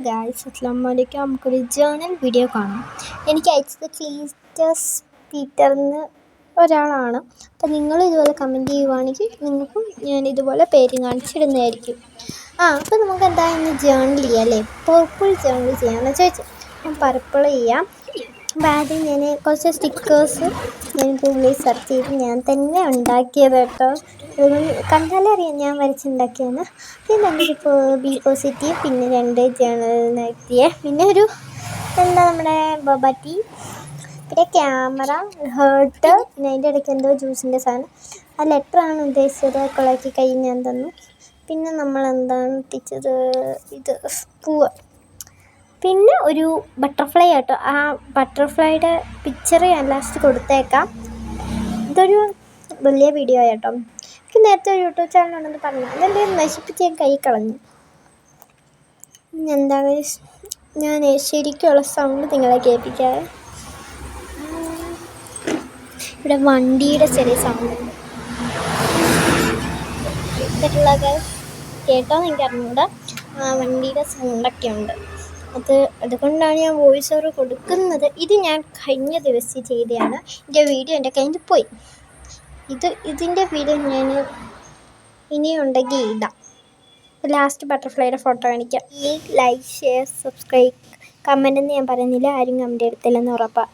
Guys, അസ്സലാമലൈക്കും. നമുക്കൊരു journal video കാണാം. എനിക്ക് അയച്ചത് ക്ലീറ്റസ് പീറ്റർന്ന് ഒരാളാണ്. അപ്പം നിങ്ങൾ ഇതുപോലെ കമൻറ്റ് ചെയ്യുവാണെങ്കിൽ നിങ്ങൾക്കും ഞാൻ ഇതുപോലെ പേര് കാണിച്ചിടുന്നതായിരിക്കും. അപ്പം നമുക്ക് എന്തായാലും ജേണൽ ചെയ്യാം അല്ലേ? പർപ്പിൾ ജേണൽ ചെയ്യാമെന്ന് ചോദിച്ചു. അപ്പം പർപ്പിൾ ചെയ്യാം. അപ്പം ആദ്യം ഞാൻ കുറച്ച് സ്റ്റിക്കേഴ്സ് ഞാൻ ഗൂഗിളിൽ സെർച്ച് ചെയ്ത് ഞാൻ തന്നെ ഉണ്ടാക്കിയത് കേട്ടോ. കണ്ടാലേ അറിയാം ഞാൻ വരച്ചുണ്ടാക്കിയാണ്. പിന്നെ ഒരു ബി പോസിറ്റീവ്, പിന്നെ 2 ജേണലിനെത്തിയ, പിന്നെ ഒരു നമ്മുടെ ബൊബറ്റി, പിന്നെ ക്യാമറ, ഹേർട്ട്, പിന്നെ അതിൻ്റെ ഇടയ്ക്ക് എന്തോ ജ്യൂസിൻ്റെ സാധനം. ആ ലെറ്ററാണ് ഉദ്ദേശിച്ചത്. കൊളാക്കി കൈ ഞാൻ തന്നു. പിന്നെ നമ്മൾ എന്താണ് ഒട്ടിച്ചത്? ഇത് പൂവ്. പിന്നെ ഒരു ബട്ടർഫ്ലൈ ആട്ടോ. ആ ബട്ടർഫ്ലൈയുടെ പിക്ചർ ഞാൻ ലാസ്റ്റ് കൊടുത്തേക്കാം. ഇതൊരു വലിയ വീഡിയോ ആട്ടോ. എനിക്ക് നേരത്തെ ഒരു യൂട്യൂബ് ചാനലുണ്ടെന്ന് പറഞ്ഞു. അതെൻ്റെ നശിപ്പിച്ച് ഞാൻ കൈ കളഞ്ഞു. എന്താണ് ഞാൻ ശരിക്കുള്ള സൗണ്ട് നിങ്ങളെ കേൾപ്പിക്കാതെ. ഇവിടെ വണ്ടിയുടെ ചെറിയ സൗണ്ട് ഉണ്ട്. കേട്ടോന്ന് എനിക്ക് അറിഞ്ഞൂടെ. വണ്ടിയുടെ സൗണ്ടൊക്കെ ഉണ്ട്. അതുകൊണ്ടാണ് ഞാൻ വോയിസ് ഓവർ കൊടുക്കുന്നത്. ഇത് ഞാൻ കഴിഞ്ഞ ദിവസം ചെയ്തതാണ്. എൻ്റെ വീഡിയോ എൻ്റെ കയ്യിൽ നിന്ന് പോയി. ഇതിൻ്റെ വീഡിയോ ഞാൻ ഇനിയുണ്ടെങ്കിൽ ഇടാം. ലാസ്റ്റ് ബട്ടർഫ്ലൈയുടെ ഫോട്ടോ കാണിക്കാം. ലൈക്ക്, ഷെയർ, സബ്സ്ക്രൈബ്, കമൻറ്റെന്ന് ഞാൻ പറയുന്നില്ല. ആരും കമൻറ്റ് എടുത്തില്ലെന്ന് ഉറപ്പാണ്.